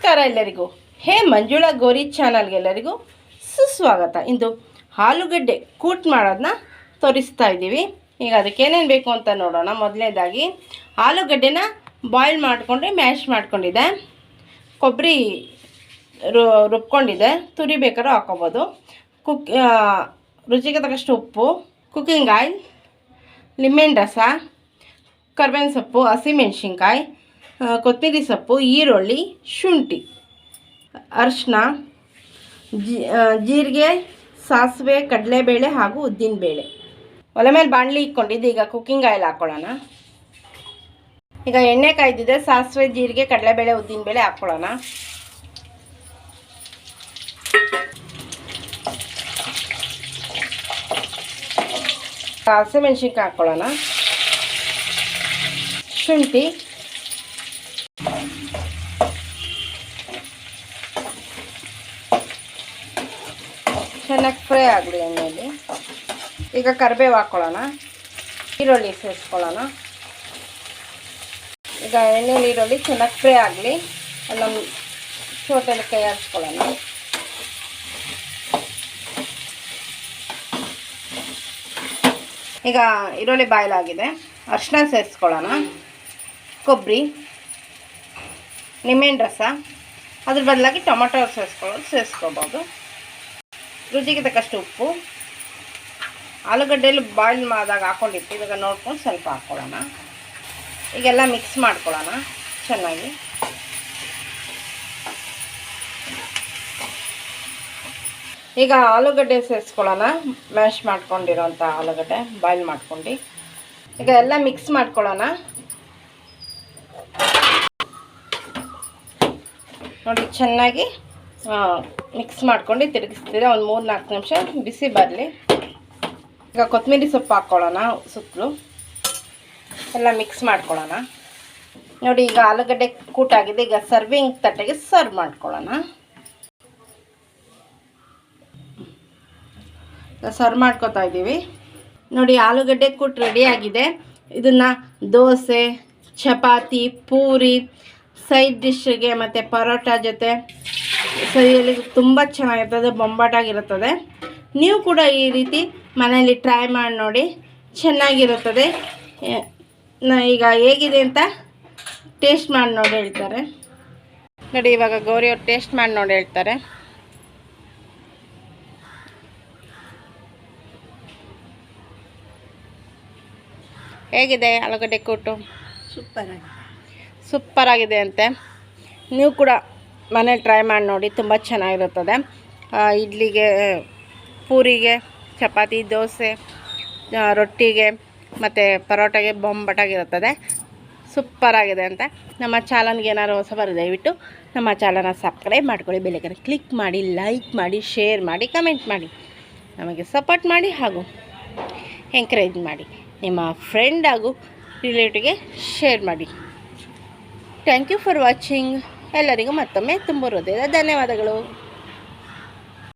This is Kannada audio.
ನಮಸ್ಕಾರ ಎಲ್ಲರಿಗೂ. ಹೇ ಮಂಜುಳಾ ಗೌರಿ ಚಾನಲ್ಗೆ ಎಲ್ಲರಿಗೂ ಸುಸ್ವಾಗತ. ಇಂದು ಆಲೂಗಡ್ಡೆ ಕೂಟ್ ಮಾಡೋದನ್ನ ತೋರಿಸ್ತಾ ಇದ್ದೀವಿ. ಈಗ ಅದಕ್ಕೆ ಏನೇನು ಬೇಕು ಅಂತ ನೋಡೋಣ. ಮೊದಲನೇದಾಗಿ ಆಲೂಗಡ್ಡೆನ ಬಾಯ್ಲ್ ಮಾಡಿಕೊಂಡ್ರೆ ಮ್ಯಾಶ್ ಮಾಡ್ಕೊಂಡಿದ್ದೆ, ಕೊಬ್ಬರಿ ರುಬ್ಕೊಂಡಿದ್ದೆ, ತುರಿ ಬೇಕಾದ್ರೂ ಹಾಕ್ಕೊಬೋದು, ರುಚಿಗೆ ತಕ್ಕಷ್ಟು ಉಪ್ಪು, ಕುಕ್ಕಿಂಗ್ ಆಯಿಲ್, ಲಿಂಬೆಹಣ್ಣು ರಸ, ಕರ್ಬೇವಿನ ಸೊಪ್ಪು, ಹಸಿಮೆಣ್ಸಿನ್ಕಾಯಿ, ಕೊತ್ತಂಬರಿ ಸೊಪ್ಪು, ಈರುಳ್ಳಿ, ಶುಂಠಿ, ಅರಿಶಿನ, ಜೀರಿಗೆ, ಸಾಸಿವೆ, ಕಡಲೆಬೇಳೆ ಹಾಗೂ ಉದ್ದಿನಬೇಳೆ. ಒಲೆ ಮೇಲೆ ಬಾಣಲಿ ಇಟ್ಕೊಂಡಿದ್ದು. ಈಗ ಕುಕ್ಕಿಂಗ್ ಆಯಿಲ್ ಹಾಕ್ಕೊಳ್ಳೋಣ. ಈಗ ಎಣ್ಣೆ ಕಾಯ್ದಿದೆ. ಸಾಸಿವೆ, ಜೀರಿಗೆ, ಕಡಲೆಬೇಳೆ, ಉದ್ದಿನಬೇಳೆ ಹಾಕ್ಕೊಳ್ಳೋಣ. ಹಸಿಮೆಣ್ಸಿನ್ಕಾಯಿ ಹಾಕ್ಕೊಳ್ಳೋಣ. ಶುಂಠಿ, ಚೆನ್ನಾಗಿ ಫ್ರೈ ಆಗಲಿ ಎಣ್ಣೆಯಲ್ಲಿ. ಈಗ ಕರಿಬೇವು ಹಾಕ್ಕೊಳ್ಳೋಣ. ಈರುಳ್ಳಿ ಸೇರಿಸ್ಕೊಳ್ಳೋಣ. ಈಗ ಎಣ್ಣೆಯಲ್ಲಿ ಈರುಳ್ಳಿ ಚೆನ್ನಾಗಿ ಫ್ರೈ ಆಗಲಿ. ನಮ್ಮ ಚೋಟಲ್ಲಿ ಕೈ ಆಡಿಸ್ಕೊಳ್ಳೋಣ. ಈಗ ಈರುಳ್ಳಿ ಬಾಯ್ಲ್ ಆಗಿದೆ. ಅರಿಶಿನ ಸೇರಿಸ್ಕೊಳ್ಳೋಣ. ಕೊಬ್ಬರಿ, ನಿಂಬೆಹಣ್ಣು ರಸ, ಅದ್ರ ಬದಲಾಗಿ ಟೊಮೊಟೊ ಸೇರಿಸ್ಕೋಬೋದು. ರುಚಿಗೆ ತಕ್ಕಷ್ಟು ಉಪ್ಪು. ಆಲೂಗಡ್ಡೆಯಲ್ಲಿ ಬಾಯ್ಲ್ ಮಾಡಿದಾಗ ಹಾಕ್ಕೊಂಡಿತ್ತು. ಇವಾಗ ನೋಡ್ಕೊಂಡು ಸ್ವಲ್ಪ ಹಾಕ್ಕೊಳ್ಳೋಣ. ಈಗೆಲ್ಲ ಮಿಕ್ಸ್ ಮಾಡ್ಕೊಳ್ಳೋಣ ಚೆನ್ನಾಗಿ. ಈಗ ಆಲೂಗಡ್ಡೆ ಸೇರಿಸ್ಕೊಳ್ಳೋಣ. ಮ್ಯಾಶ್ ಮಾಡ್ಕೊಂಡಿರೋಂಥ ಆಲೂಗಡ್ಡೆ ಬಾಯ್ಲ್ ಮಾಡ್ಕೊಂಡು ಈಗ ಎಲ್ಲ ಮಿಕ್ಸ್ ಮಾಡ್ಕೊಳ್ಳೋಣ. ನೋಡಿ, ಚೆನ್ನಾಗಿ ಮಿಕ್ಸ್ ಮಾಡ್ಕೊಂಡು ತಿರುಗಿಸ್ತೀರ. ಒಂದು 3-4 ನಿಮಿಷ ಬಿಸಿ ಬರಲಿ. ಈಗ ಕೊತ್ತಂಬರಿ ಸೊಪ್ಪು ಹಾಕ್ಕೊಳ್ಳೋಣ ಸುತ್ತಲೂ. ಎಲ್ಲ ಮಿಕ್ಸ್ ಮಾಡ್ಕೊಳ್ಳೋಣ. ನೋಡಿ, ಈಗ ಆಲೂಗಡ್ಡೆ ಕೂಟಾಗಿದೆ. ಈಗ ಸರ್ವಿಂಗ್ ತಟ್ಟೆಗೆ ಸರ್ವ್ ಮಾಡ್ಕೊಳ್ಳೋಣ. ಈಗ ಸರ್ವ್ ಮಾಡ್ಕೊತಾ ಇದ್ದೀವಿ. ನೋಡಿ, ಆಲೂಗಡ್ಡೆ ಕೂಟ್ ರೆಡಿಯಾಗಿದೆ. ಇದನ್ನು ದೋಸೆ, ಚಪಾತಿ, ಪೂರಿ, ಸೈಡ್ ಡಿಶ್ಗೆ ಮತ್ತು ಪರೋಟ ಜೊತೆ ಸರಿಯಲ್ಲಿ ತುಂಬ ಚೆನ್ನಾಗಿರ್ತದೆ, ಬೊಂಬಾಟಾಗಿರುತ್ತದೆ. ನೀವು ಕೂಡ ಈ ರೀತಿ ಮನೆಯಲ್ಲಿ ಟ್ರೈ ಮಾಡಿ ನೋಡಿ, ಚೆನ್ನಾಗಿರುತ್ತದೆ. ಈಗ ಹೇಗಿದೆ ಅಂತ ಟೇಸ್ಟ್ ಮಾಡಿ ನೋಡಿ ಹೇಳ್ತಾರೆ. ನೋಡಿ, ಇವಾಗ ಗೌರಿಯವ್ರು ಟೇಸ್ಟ್ ಮಾಡಿ ನೋಡಿ ಹೇಳ್ತಾರೆ. ಹೇಗಿದೆ ಆಲೂಗಡ್ಡೆ ಕೂಟು? ಸೂಪರಾಗಿದೆ ಅಂತೆ. ನೀವು ಕೂಡ ಮನೇಲಿ ಟ್ರೈ ಮಾಡಿ ನೋಡಿ, ತುಂಬ ಚೆನ್ನಾಗಿರುತ್ತದೆ. ಇಡ್ಲಿಗೆ, ಪೂರಿಗೆ, ಚಪಾತಿ, ದೋಸೆ, ರೊಟ್ಟಿಗೆ ಮತ್ತು ಪರೋಟಾಗೆ ಬೊಂಬಟಾಗಿರುತ್ತದೆ. ಸೂಪರಾಗಿದೆ ಅಂತ. ನಮ್ಮ ಚಾನಲ್ಗೆ ಏನಾದ್ರು ಹೊಸಬರು ದಯವಿಟ್ಟು ನಮ್ಮ ಚಾನಲ್ನ ಸಬ್ಸ್ಕ್ರೈಬ್ ಮಾಡ್ಕೊಳ್ಳಿ. ಬೆಲ್ಲೈಕನ್ ಕ್ಲಿಕ್ ಮಾಡಿ, ಲೈಕ್ ಮಾಡಿ, ಶೇರ್ ಮಾಡಿ, ಕಮೆಂಟ್ ಮಾಡಿ, ನಮಗೆ ಸಪೋರ್ಟ್ ಮಾಡಿ ಹಾಗೂ ಎಂಕರೇಜ್ ಮಾಡಿ. ನಿಮ್ಮ ಫ್ರೆಂಡ್ ಹಾಗೂ ರಿಲೇಟಿವ್ಗೆ ಶೇರ್ ಮಾಡಿ. Thank you for watching. ಎಲ್ಲರಿಗೂ ಮತ್ತೊಮ್ಮೆ ತುಂಬ ಹೃದಯದ ಧನ್ಯವಾದಗಳು.